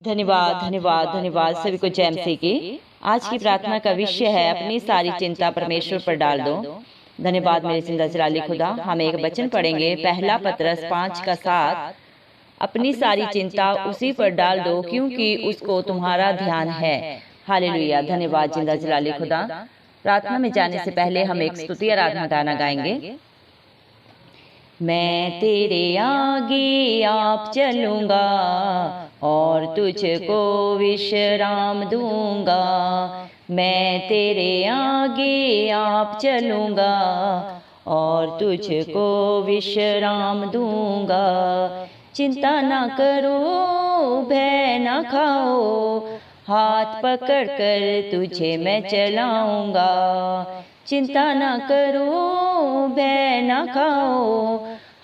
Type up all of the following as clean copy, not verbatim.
धन्यवाद धन्यवाद धन्यवाद सभी को जय मसीह की। आज की प्रार्थना का विषय है अपनी सारी चिंता परमेश्वर पर डाल दो। धन्यवाद मेरे जिंदा जलाली खुदा। हम एक वचन पढ़ेंगे, पहला पतरस 5:7। अपनी सारी चिंता उसी पर डाल दो क्योंकि उसको तुम्हारा ध्यान है। हालेलुया। धन्यवाद जिंदा जलाली खुदा। प्रार्थना में जाने से पहले हम एक स्तुति आराधना गाना गाएंगे। मैं तेरे आगे आप चलूंगा और तुझको विश्राम दूंगा। मैं तेरे आगे आप चलूंगा और तुझको विश्राम दूंगा। चिंता ना करो, भय ना खाओ, हाथ पकड़ कर तुझे मैं चलाऊंगा। चिंता ना करो, भय ना खाओ,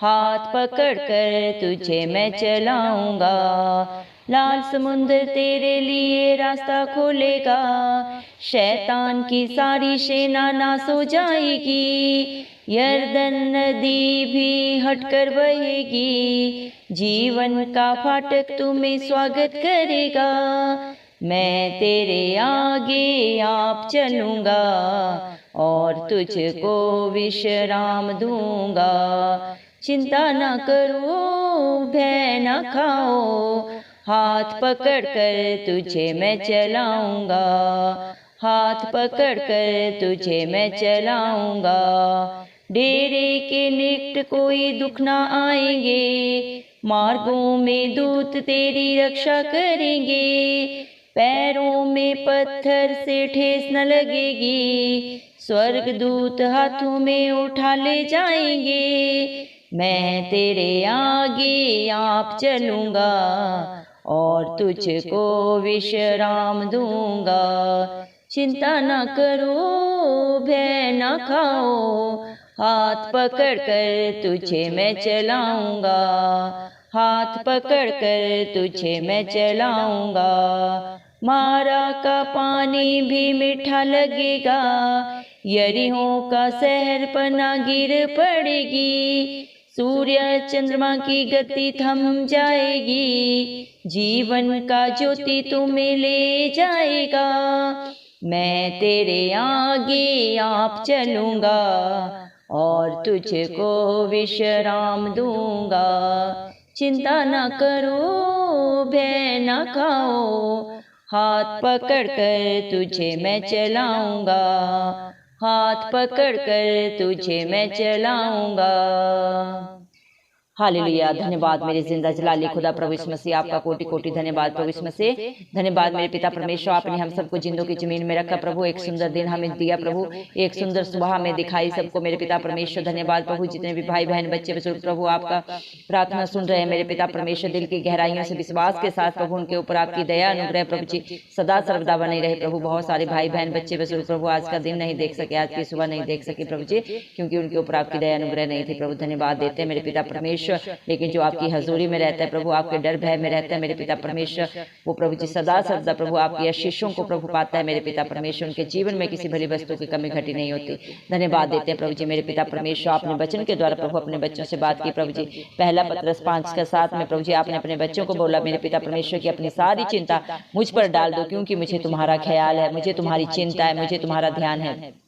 हाथ पकड़ कर तुझे मैं चलाऊंगा। लाल समुद्र तेरे लिए रास्ता खोलेगा, शैतान की सारी सेना नाश हो जाएगी। यरदन नदी भी हटकर बहेगी, जीवन का फाटक तुम्हें स्वागत करेगा। मैं तेरे आगे आप चलूंगा और तुझको विश्राम दूंगा। चिंता न करो, भय न खाओ, हाथ पकड़ कर तुझे मैं चलाऊंगा। हाथ पकड़ कर तुझे मैं चलाऊंगा। डेरे के निकट कोई दुख न आएंगे, मार्गों में दूत तेरी रक्षा करेंगे। पैरों में पत्थर से ठेस न लगेगी, स्वर्ग दूत हाथों में उठा ले जाएंगे। मैं तेरे आगे आप चलूंगा और तुझको विश्राम दूंगा। चिंता न करो, भय न खाओ, हाथ पकड़ कर तुझे मैं चलाऊंगा। हाथ पकड़ कर तुझे मैं चलाऊंगा। मारा का पानी भी मीठा लगेगा, यरीहो का शहर पना गिर पड़ेगी। सूर्य चंद्रमा की गति थम जाएगी, जीवन का ज्योति तुम्हें ले जाएगा। मैं तेरे आगे आप चलूंगा और तुझको विश्राम दूंगा। चिंता न करो, भय न खाओ, हाथ पकड़ कर तुझे मैं चलाऊंगा। हाथ पकड़ कर तुझे मैं चलाऊंगा। हालेलुया। धन्यवाद मेरे जिंदा जलाली खुदा प्रभु यीशु मसीह, आपका कोटि कोटि धन्यवाद प्रभु यीशु मसीह। धन्यवाद मेरे पिता परमेश्वर, आपने हम सबको जिंदों की जमीन में रखा प्रभु। एक सुंदर दिन हमें दिया प्रभु, एक सुंदर सुबह में दिखाई सबको मेरे पिता परमेश्वर। धन्यवाद प्रभु। जितने भी भाई बहन बच्चे बुजुर्ग प्रभु आपका प्रार्थना सुन रहे हैं मेरे पिता परमेश्वर, दिल की गहराइयों से विश्वास के साथ प्रभु उनके ऊपर आपकी दया अनुग्रह प्रभु जी सदा सर्वदा बने रहे प्रभु। बहुत सारे भाई बहन बच्चे बुजुर्ग प्रभु आज का दिन नहीं देख सके, आज की सुबह नहीं देख सके प्रभु जी, क्योंकि उनके ऊपर आपकी दया अनुग्रह नहीं थी प्रभु। धन्यवाद देते हैं मेरे पिता परमेश्वर, लेकिन जो आपकी हजूरी में रहता है प्रभु, आपके डर भय में रहता है मेरे पिता परमेश्वर, वो प्रभु जी सदा सर्वदा प्रभु आपकी आशीषों को प्रभु पाता है मेरे पिता परमेश्वर। उनके जीवन में किसी भली वस्तु की कमी घटी नहीं होती। धन्यवाद देते हैं प्रभु जी मेरे पिता परमेश्वर। आपने वचन के द्वारा प्रभु अपने बच्चों से बात की प्रभु जी। पहला पतरस 5:7 में प्रभु जी आपने अपने बच्चों को बोला मेरे पिता परमेश्वर की अपनी सारी चिंता मुझ पर डाल दो क्योंकि मुझे तुम्हारा ख्याल है, मुझे तुम्हारी चिंता है, मुझे तुम्हारा ध्यान है।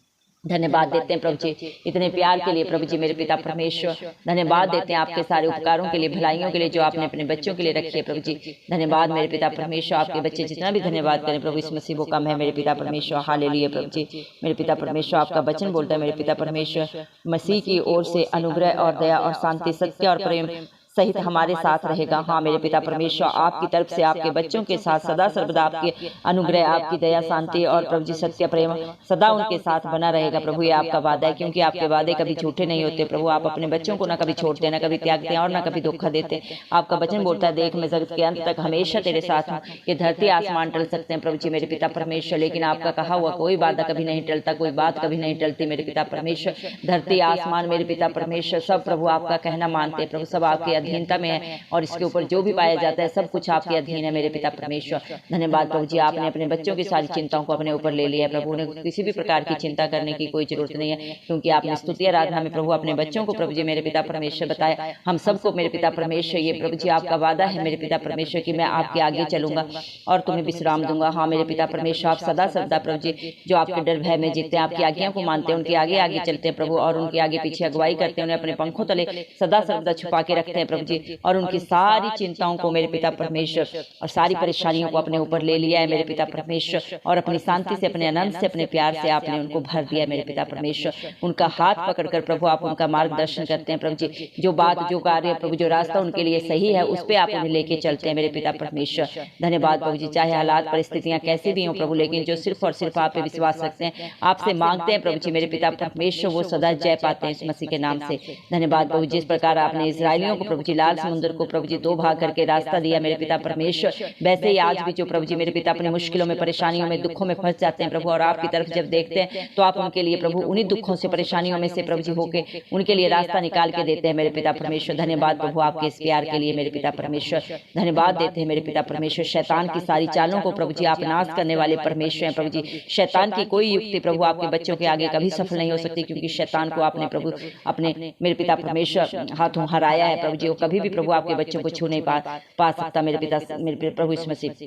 धन्यवाद देते हैं प्रभु जी इतने प्यार के लिए प्रभु जी मेरे पिता परमेश्वर। धन्यवाद देते हैं आपके सारे उपकारों के लिए, भलाइयों के लिए जो आपने अपने बच्चों के लिए रखी है प्रभु जी। धन्यवाद मेरे पिता परमेश्वर। आपके बच्चे जितना भी धन्यवाद करें प्रभु इसमें से वो कम है मेरे पिता परमेश्वर। हालेलुया प्रभु जी मेरे पिता परमेश्वर। आपका वचन बोलता है मेरे पिता परमेश्वर, मसीह की ओर से अनुग्रह और दया और शांति, सत्य और प्रेम सहित हमारे साथ रहेगा। हाँ मेरे पिता परमेश्वर, आपकी तरफ से आपके बच्चों के साथ सदा सर्वदा आपके अनुग्रह, आपकी दया, शांति और प्रभु जी सत्य प्रेम सदा उनके साथ बना रहेगा प्रभु। ये आपका वादा है, क्योंकि आपके वादे कभी झूठे नहीं होते प्रभु। आप अपने बच्चों को ना कभी छोड़ते, ना कभी त्यागते हैं और ना कभी धोखा देते। आपका वचन बोलता है, देख मैं जगत के अंत तक हमेशा तेरे साथ हूँ। ये धरती आसमान टल सकते हैं प्रभु जी मेरे पिता परमेश्वर, लेकिन आपका कहा हुआ कोई वादा कभी नहीं टलता, कोई बात कभी नहीं टलती मेरे पिता परमेश्वर। धरती आसमान मेरे पिता परमेश्वर सब प्रभु आपका कहना मानते हैं प्रभु, सब आपके अधीनता में है और इसके ऊपर जो भी पाया जाता है सब कुछ आपके अधीन है मेरे पिता परमेश्वर। धन्यवाद प्रभु जी, आपने अपने बच्चों की सारी चिंताओं को अपने ऊपर ले लिया प्रभु। उन्हें किसी भी प्रकार की चिंता करने की कोई जरूरत नहीं है, क्योंकि आपने स्तुति आराधना में प्रभु अपने बच्चों को प्रभु जी मेरे पिता परमेश्वर बताया। हम सबको मेरे पिता परमेश्वर ये प्रभु जी आपका वादा है मेरे पिता परमेश्वर कि मैं आपके आगे चलूंगा और तुम्हें विश्राम दूंगा। हाँ मेरे पिता परमेश्वर, आप सदा सर्वदा प्रभु जी जो आपके डर भय में जीते हैं, आपकी आज्ञा को मानते हैं, उनके आगे आगे चलते हैं प्रभु और उनके आगे पीछे अगुवाई करते हैं, उन्हें अपने पंखों तले सदा सर्वदा छुपा के रखते हैं प्रभु जी। और उनकी सारी चिंताओं को मेरे पिता परमेश्वर और सारी परेशानियों को अपने ऊपर ले लिया है मेरे पिता परमेश्वर, और अपनी शांति से, अपने आनंद से, अपने प्यार से आपने उनको भर दिया मेरे पिता परमेश्वर। उनका हाथ पकड़कर प्रभु आप उनका मार्गदर्शन करते हैं प्रभु जी। जो बात, जो कार्य प्रभु, जो रास्ता उनके लिए सही है उस पर आप उन्हें लेके चलते हैं मेरे पिता परमेश्वर। धन्यवाद प्रभु जी, चाहे हालात परिस्थितियां कैसी भी हों प्रभु, लेकिन जो सिर्फ और सिर्फ आप पे विश्वास रखते हैं, आपसे मांगते हैं प्रभु जी मेरे पिता परमेश्वर, वो सदा जय पाते हैं इस मसीह के नाम से। धन्यवाद प्रभु, जिस प्रकार आपने इजराइलियों को प्रभु जी लाल समुद्र को प्रभु जी 2 भाग करके रास्ता दिया मेरे पिता परमेश्वर, वैसे ही आज भी जो प्रभु जी मेरे पिता अपनी मुश्किलों में, परेशानियों में, दुखों में फंस जाते हैं प्रभु, और आपकी तरफ जब देखते हैं तो आप उनके लिए प्रभु उन्हीं दुखों से, परेशानियों में से प्रभु जी होके उनके लिए रास्ता निकाल के देते हैं मेरे पिता परमेश्वर। धन्यवाद प्रभु आपके इस प्यार के लिए मेरे पिता परमेश्वर। धन्यवाद देते हैं मेरे पिता परमेश्वर। शैतान की सारी चालों को प्रभु जी आप नाश करने वाले परमेश्वर हैं प्रभु जी। शैतान की कोई युक्ति प्रभु आपके बच्चों के आगे कभी सफल नहीं हो सकती, क्योंकि शैतान को आपने प्रभु अपने मेरे पिता परमेश्वर हाथों हराया है प्रभु जी। वो कभी भी प्रभु आपके बच्चों को छू नहीं पा सकता मेरे पिता, मेरे प्रभु इस मसीह।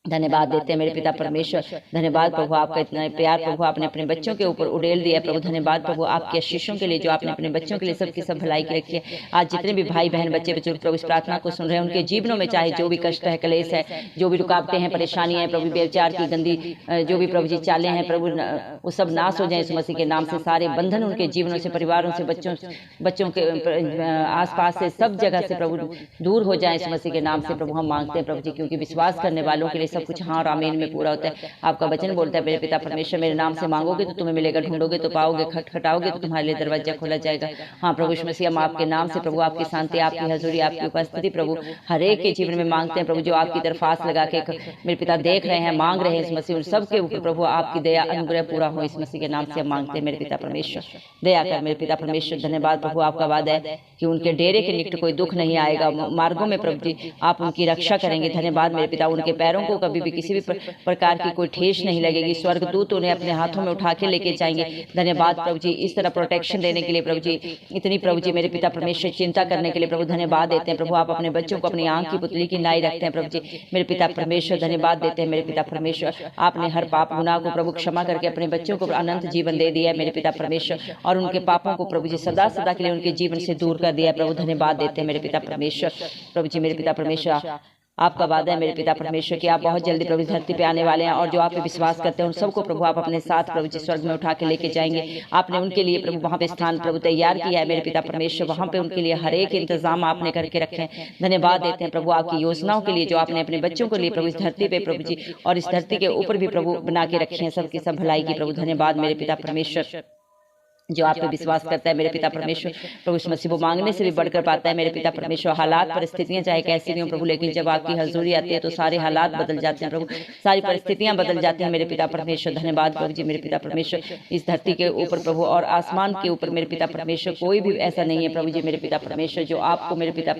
धन्यवाद देते हैं मेरे पिता परमेश्वर। धन्यवाद प्रभु आपका इतना प्यार प्रभु आपने अपने बच्चों के ऊपर उड़ेल दिया प्रभु। धन्यवाद प्रभु आपके आशीषों के लिए जो आपने अपने बच्चों के लिए सबकी सब भलाई की रखी है। आज जितने भी भाई बहन बच्चे बुजुर्ग प्रभु इस प्रार्थना को सुन रहे हैं, उनके जीवनों में चाहे जो भी कष्ट है, क्लेश है, जो भी रुकावटें हैं, परेशानियां हैं प्रभु, व्यभिचार की गंदी जो भी प्रभु जी चालें हैं प्रभु, वो सब नाश हो जाए इस मसीह के नाम से। सारे बंधन उनके जीवनों से, परिवारों से, बच्चों के आसपास से, सब जगह से प्रभु दूर हो जाए इस मसीह के नाम से प्रभु हम मांगते हैं प्रभु जी, क्योंकि विश्वास करने वालों के लिए सब कुछ हाँ और आमीन में पूरा होता है। आपका वचन बोलता है मेरे पिता परमेश्वर, मेरे नाम से मांगोगे तो तुम्हें मिलेगा, ढूंढोगे तो पाओगे, खटखटाओगे तो तुम्हारे लिए दरवाजा खोला जाएगा। हाँ प्रभु यीशु मसीह, हम आपके नाम से प्रभु आपकी शांति, आपकी हजूरी, आपकी उपस्थिति प्रभु हर एक के जीवन में मांगते हैं प्रभु। जो आपकी तरफ आस लगा के मेरे पिता देख रहे हैं, मांग रहे हैं इस मसीह, उन सबके ऊपर प्रभु आपकी दया अनुग्रह पूरा हो इस मसीह के नाम से हम मांगते हैं मेरे पिता परमेश्वर। दया कर मेरे पिता परमेश्वर। धन्यवाद प्रभु आपका वादा है कि उनके डेरे के निकट कोई दुख नहीं आएगा, मार्गों में प्रभु जी आप उनकी रक्षा करेंगे। धन्यवाद मेरे पिता, उनके पैरों को कभी भी किसी भी प्रकार की कोई ठेस नहीं लगेगी। स्वर्गदूत उन्हें अपने हाथों में उठा के लेके जाएंगे। धन्यवाद प्रभु जी इस तरह प्रोटेक्शन देने के लिए प्रभु जी, इतनी प्रभु जी मेरे पिता परमेश्वर चिंता करने के लिए प्रभु धन्यवाद देते हैं प्रभु। आप अपने बच्चों को अपनी आंख की पुतली की नाई रखते हैं प्रभु जी मेरे पिता परमेश्वर। धन्यवाद देते हैं मेरे पिता परमेश्वर। आपने हर पाप गुनाह को प्रभु क्षमा करके अपने बच्चों को अनंत जीवन दे दिया है मेरे पिता परमेश्वर, और उनके पापों को प्रभु जी सदा सदा के लिए उनके जीवन से दूर कर दिया है प्रभु। धन्यवाद देते हैं मेरे पिता परमेश्वर। प्रभु जी मेरे पिता परमेश्वर, आपका वादा है मेरे पिता परमेश्वर कि आप बहुत जल्दी प्रभु धरती पे आने वाले हैं, और जो आप पे विश्वास करते हैं उन सबको प्रभु आप अपने साथ प्रभु जी स्वर्ग में उठा के लेके जाएंगे। आपने उनके लिए प्रभु वहाँ पे स्थान प्रभु तैयार किया है मेरे पिता परमेश्वर। वहाँ पे उनके लिए हर एक इंतजाम आपने करके रखे हैं। धन्यवाद देते हैं प्रभु आपकी योजनाओं के लिए जो आपने अपने बच्चों के लिए प्रभु इस धरती पे प्रभु जी और इस धरती के ऊपर भी प्रभु बना के रखे हैं सबकी सब भलाई की प्रभु। धन्यवाद मेरे पिता परमेश्वर। जो आप पे विश्वास करता है मेरे पिता परमेश्वर प्रभु इस मसीह वो मांगने से भी बढ़कर पाता है मेरे पिता परमेश्वर। हालात परिस्थितियां चाहे कैसी भी हो प्रभु, लेकिन जब आपकी हजूरी आती है तो सारे हालात बदल जाते हैं प्रभु, सारी परिस्थितियां बदल जाती हैं मेरे पिता परमेश्वर। धन्यवाद प्रभु जी मेरे पिता परमेश्वर। इस धरती के ऊपर प्रभु और आसमान के ऊपर मेरे पिता परमेश्वर कोई भी ऐसा नहीं है प्रभु जी मेरे पिता परमेश्वर जो आपको मेरे पिता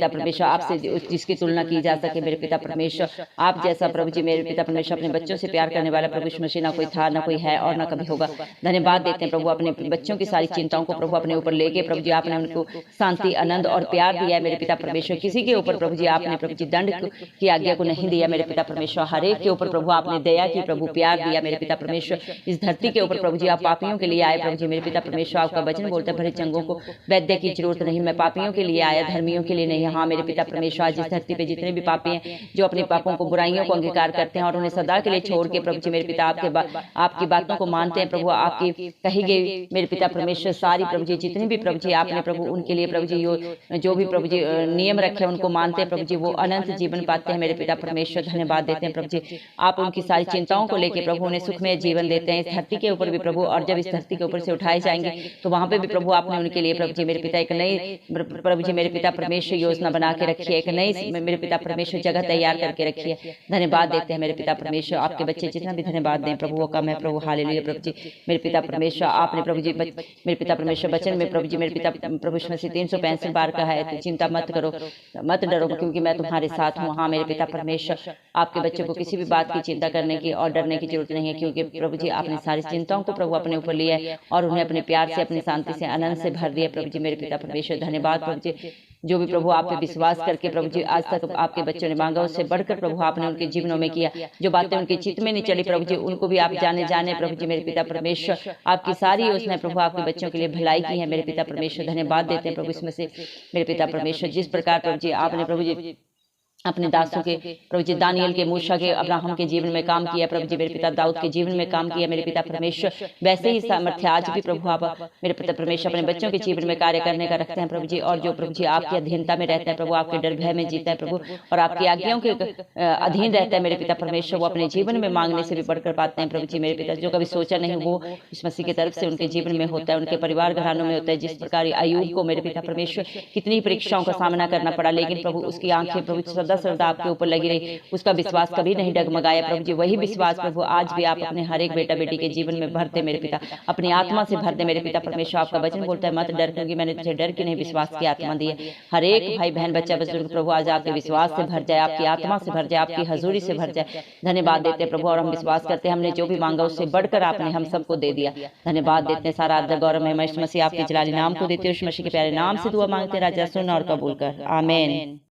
परमेश्वर आपसे जिसकी तुलना की जा सके मेरे पिता परमेश्वर। आप जैसा प्रभु जी मेरे पिता परमेश्वर अपने बच्चों से प्यार करने वाला प्रभु मसीह ना कोई था, ना कोई है और ना कभी होगा। धन्यवाद देते हैं प्रभु अपने बच्चों की सारी चिंताओं को प्रभु अपने ऊपर लेके प्रभु जी आपने उनको शांति, आनंद और प्यार दिया है मेरे पिता परमेश्वर। किसी के ऊपर प्रभु जी आपने प्रभु जी दंड की आज्ञा को नहीं दिया मेरे पिता परमेश्वर। हर एक के ऊपर प्रभु आपने दया की प्रभु, प्यार दिया मेरे पिता परमेश्वर। इस धरती के ऊपर प्रभु जी आप पापियों के लिए आए प्रभु जी मेरे पिता परमेश्वर। आपका वचन बोलता है भरे चंगों को वैद्य की जरूरत नहीं, मैं पापियों के लिए आया, धर्मियों के लिए नहीं। हाँ मेरे पिता परमेश्वर, आज इस धरती पे जितने भी पापी हैं जो अपने पापों को, बुराइयों को अंगीकार करते हैं और उन्हें सदा के लिए छोड़ के प्रभु जी मेरे पिता आपकी बातों को मानते हैं प्रभु, आपकी कही गई मेरे पिता परमेश्वर सारी प्रभु जी जितने भी प्रभु जी आपने प्रभु उनके लिए प्रभु जी जो भी प्रभु जी नियम रखे हैं उनको मानते हैं प्रभु जी, वो अनंत जीवन पाते हैं मेरे पिता परमेश्वर। धन्यवाद देते हैं प्रभु जी आप उनकी सारी चिंताओं को लेकर प्रभु उन्हें सुखमय जीवन देते हैं इस धरती के ऊपर भी प्रभु। और जब इस धरती के ऊपर से उठाए जाएंगे तो वहां पे भी प्रभु आपने उनके लिए प्रभु जी मेरे पिता एक नई प्रभु जी मेरे पिता परमेश्वर योजना बना के रखी है, एक नई मेरे पिता परमेश्वर जगह तैयार करके रखी है। धन्यवाद देते हैं मेरे पिता परमेश्वर। आपके बच्चे जितना भी धन्यवाद दें प्रभु वो कम है प्रभु। हालेलुया प्रभु जी मेरे पिता परमेश्वर। आपने प्रभु जी मेरे पिता परमेश्वर वचन में प्रभु जी मेरे पिता प्रभु यीशु मसीह 365 बार कहा है, तो चिंता मत करो, मत डरो, क्योंकि मैं तुम्हारे साथ हूँ। हाँ मेरे पिता परमेश्वर, आपके बच्चों को किसी भी बात की चिंता करने की और डरने की जरूरत नहीं है, क्योंकि प्रभु जी आपने सारी चिंताओं को प्रभु अपने ऊपर लिया है और उन्हें अपने प्यार से, अपनी शांति से, आनंद से भर दिया। प्रभु जी मेरे पिता परमेश्वर धन्यवाद प्रभु जी, जो भी प्रभु आप पे विश्वास करके प्रभु जी आज तक आपके बच्चों ने मांगा, उससे बढ़कर प्रभु आपने उनके जीवनों में किया। जो बातें उनके चित्त में नहीं चली प्रभु जी, उनको भी आप जाने प्रभु जी मेरे पिता परमेश्वर, आपकी सारी योजनाएं प्रभु आपके बच्चों के लिए भलाई की है। मेरे पिता परमेश्वर धन्यवाद देते हैं प्रभु इसमें से मेरे पिता परमेश्वर, जिस प्रकार प्रभु जी आपने प्रभु जी अपने दासों के प्रभु जी दानियल के, मूसा के, अब्राहम के जीवन में काम किया प्रभु जी मेरे पिता दाऊद के जीवन में काम किया मेरे पिता परमेश्वर, वैसे ही सामर्थ्य आज भी प्रभु आप मेरे पिता परमेश्वर अपने बच्चों के जीवन में कार्य करने का रखते हैं प्रभु जी। और जो प्रभु जी आपकी अधीनता में रहते हैं प्रभु, आपके डर भय में जीता है प्रभु और आपकी आज्ञाओं के अधीन रहता है मेरे पिता परमेश्वर, वो अपने जीवन में मांगने से भी बढ़कर पाते हैं प्रभु जी मेरे पिता। जो कभी सोचा नहीं वो इस मसीह की तरफ से उनके जीवन में होता है, उनके परिवार घरानों में होता है। जिस प्रकार अय्यूब को मेरे पिता परमेश्वर कितनी परीक्षाओं का सामना करना पड़ा, लेकिन प्रभु उसकी आंखें प्रभु सदा आपके ऊपर लगी रही, उसका विश्वास कभी नहीं डगमगाया प्रभु जी। वही विश्वास प्रभु आज भी आप अपने हर एक बेटा बेटी के जीवन में भरते मेरे पिता, अपनी आत्मा से भरते मेरे पिता परमेश्वर। आपका वचन बोलता है मत डर, क्योंकि मैंने तुझे डर की नहीं विश्वास की आत्मा दी है। हर एक भाई बहन बच्चा बुजुर्ग प्रभु आज आपके विश्वास से भर जाए, आपकी आत्मा से भर जाए, आपकी हजूरी से भर जाए। धन्यवाद देते हैं प्रभु और हम विश्वास करते हैं हमने जो भी मांगा उससे बढ़कर आपने हम सबको दे दिया। धन्यवाद देते हैं, सारा आदर गौरव महिमा यीशु मसीह आपके जलाली नाम को देते हैं। यीशु मसीह के प्यारे नाम से दुआ मांगते हैं राजा, सुन और कबूल कर, आमीन।